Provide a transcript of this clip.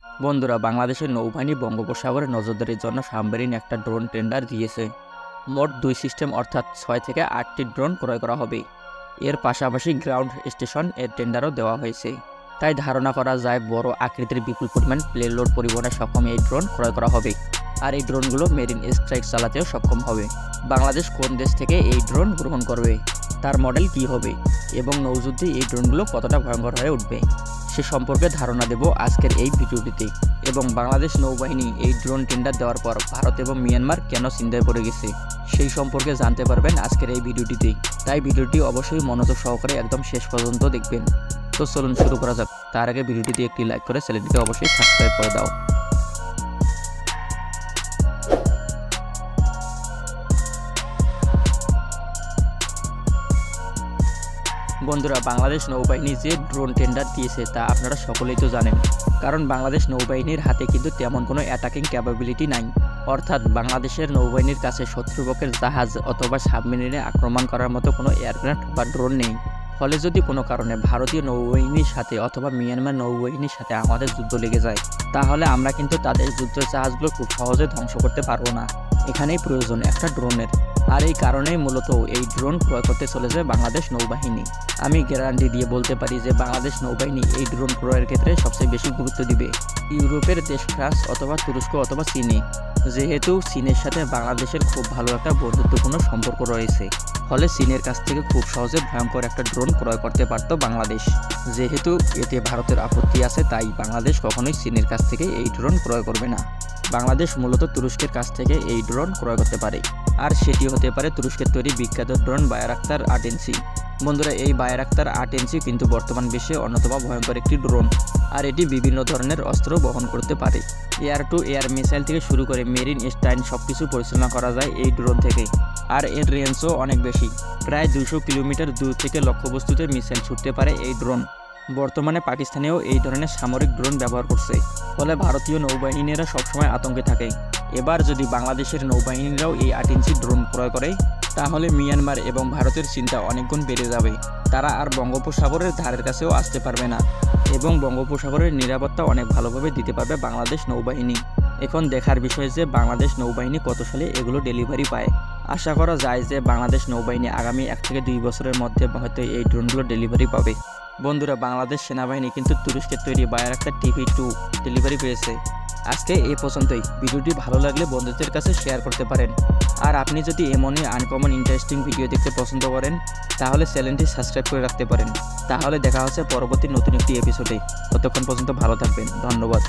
বন্ধুরা, বাংলাদেশের নৌবাহিনী বঙ্গোপসাগরে নজরদারির জন্য সাবমেরিন একটা ড্রোন টেন্ডার দিয়েছে। মোট 2 সিস্টেম অর্থাৎ 6 থেকে 8টি ড্রোন ক্রয় করা হবে। এর পাশাপাশি গ্রাউন্ড স্টেশন এর টেন্ডারও দেওয়া হয়েছে। তাই ধারণা করা যায় বড় আকৃতির বিপুল পরিমাণ প্লেলোড পরিবহনে সক্ষম এই ড্রোন ক্রয় করা হবে। আর এই ড্রোনগুলো মেরিন স্ট্রাইক চালাতেও সক্ষম হবে। বাংলাদেশ কোন দেশ থেকে এই ড্রোন গ্রহণ করবে, তার মডেল কী হবে এবং নৌযুদ্ধে এই ড্রোনগুলো কতটা ভয়ঙ্কর হয়ে উঠবে সে সম্পর্কে ধারণা দেব আজকের এই ভিডিওটিতে। এবং বাংলাদেশ নৌবাহিনী এই ড্রোন টেন্ডার দেওয়ার পর ভারত এবং মিয়ানমার কেন চিন্তায় পড়ে গেছে সেই সম্পর্কে জানতে পারবেন আজকের এই ভিডিওটিতে। তাই ভিডিওটি অবশ্যই মনোযোগ সহকারে একদম শেষ পর্যন্ত দেখবেন। তো চলুন শুরু করা যাক। তার আগে ভিডিওটিতে একটি লাইক করে চ্যানেলটিকে অবশ্যই সাবস্ক্রাইব করে দাও। বন্ধুরা, বাংলাদেশ নৌবাহিনী যে ড্রোন টেন্ডার দিয়েছে তা আপনারা সকলেই তো জানেন। কারণ বাংলাদেশ নৌবাহিনীর হাতে কিন্তু তেমন কোনো অ্যাটাকিং ক্যাপাবিলিটি নাই। অর্থাৎ বাংলাদেশের নৌবাহিনীর কাছে শত্রুপক্ষের জাহাজ অথবা সাবমেরিনে আক্রমণ করার মতো কোনো এয়ারক্রাফট বা ড্রোন নেই। ফলে যদি কোনো কারণে ভারতীয় নৌবাহিনীর সাথে অথবা মিয়ানমার নৌবাহিনীর সাথে আমাদের যুদ্ধ লেগে যায়, তাহলে আমরা কিন্তু তাদের যুদ্ধ জাহাজগুলো খুব সহজে ধ্বংস করতে পারবো না। এখানেই প্রয়োজন একটা ড্রোনের। আর এই কারণেই মূলত এই ড্রোন ক্রয় করতে চলেছে বাংলাদেশ নৌবাহিনী। আমি গ্যারান্টি দিয়ে বলতে পারি যে বাংলাদেশ নৌবাহিনী এই ড্রোন ক্রয়ের ক্ষেত্রে সবচেয়ে বেশি গুরুত্ব দিবে ইউরোপের দেশ ফ্রান্স অথবা তুরস্ক অথবা চীনে। যেহেতু চীনের সাথে বাংলাদেশের খুব ভালো একটা বন্ধুত্বপূর্ণ সম্পর্ক রয়েছে, ফলে চীনের কাছ থেকে খুব সহজে ভয়ঙ্কর একটা ড্রোন ক্রয় করতে পারত বাংলাদেশ। যেহেতু এতে ভারতের আপত্তি আছে, তাই বাংলাদেশ কখনোই চীনের কাছ থেকে এই ড্রোন ক্রয় করবে না। বাংলাদেশ মূলত তুরস্কের কাছ থেকে এই ড্রোন ক্রয় করতে পারে। আর সেটি হতে পারে তুরস্কের তৈরি বিখ্যাত ড্রোন বায়ারাক্তার 8NC। বন্ধুরা, এই বায়ারাক্তার 8NC কিন্তু বর্তমান বিশ্বে অন্যতম ভয়ঙ্কর একটি ড্রোন। আর এটি বিভিন্ন ধরনের অস্ত্র বহন করতে পারে। এয়ার টু এয়ার মিসাইল থেকে শুরু করে মেরিন স্টাইন সবকিছু পরিচালনা করা যায় এই ড্রোন থেকে। আর এর রেঞ্জও অনেক বেশি, প্রায় 200 কিলোমিটার দূর থেকে লক্ষ্যবস্তুতে মিসাইল ছুটতে পারে এই ড্রোন। বর্তমানে পাকিস্তানেও এই ধরনের সামরিক ড্রোন ব্যবহার করছে। ফলে ভারতীয় নৌবাহিনীরা সবসময় আতঙ্কে থাকে। এবার যদি বাংলাদেশের নৌবাহিনীরাও এই 8NC ড্রোন ক্রয় করে, তাহলে মিয়ানমার এবং ভারতের চিন্তা অনেকগুণ বেড়ে যাবে। তারা আর বঙ্গোপসাগরের ধারের কাছেও আসতে পারবে না এবং বঙ্গোপসাগরের নিরাপত্তা অনেক ভালোভাবে দিতে পারবে বাংলাদেশ নৌবাহিনী। এখন দেখার বিষয় যে বাংলাদেশ নৌবাহিনী কত সালে এগুলো ডেলিভারি পায়। আশা করা যায় যে বাংলাদেশ নৌবাহিনী আগামী 1 থেকে 2 বছরের মধ্যে হয়তো এই ড্রোনগুলো ডেলিভারি পাবে। বন্ধুরা, বাংলাদেশ সেনাবাহিনী কিন্তু তুরস্কের তৈরি বায়ারাক্তার TB2 ডেলিভারি পেয়েছে। আজকে এই পর্যন্তই। ভিডিওটি ভালো লাগলে বন্ধুদের কাছে শেয়ার করতে পারেন। আর আপনি যদি এমনই আনকমন ইন্টারেস্টিং ভিডিও দেখতে পছন্দ করেন, তাহলে চ্যানেলটি সাবস্ক্রাইব করে রাখতে পারেন। তাহলে দেখা হচ্ছে পরবর্তী নতুন একটি এপিসোডে। ততক্ষণ পর্যন্ত ভালো থাকবেন। ধন্যবাদ।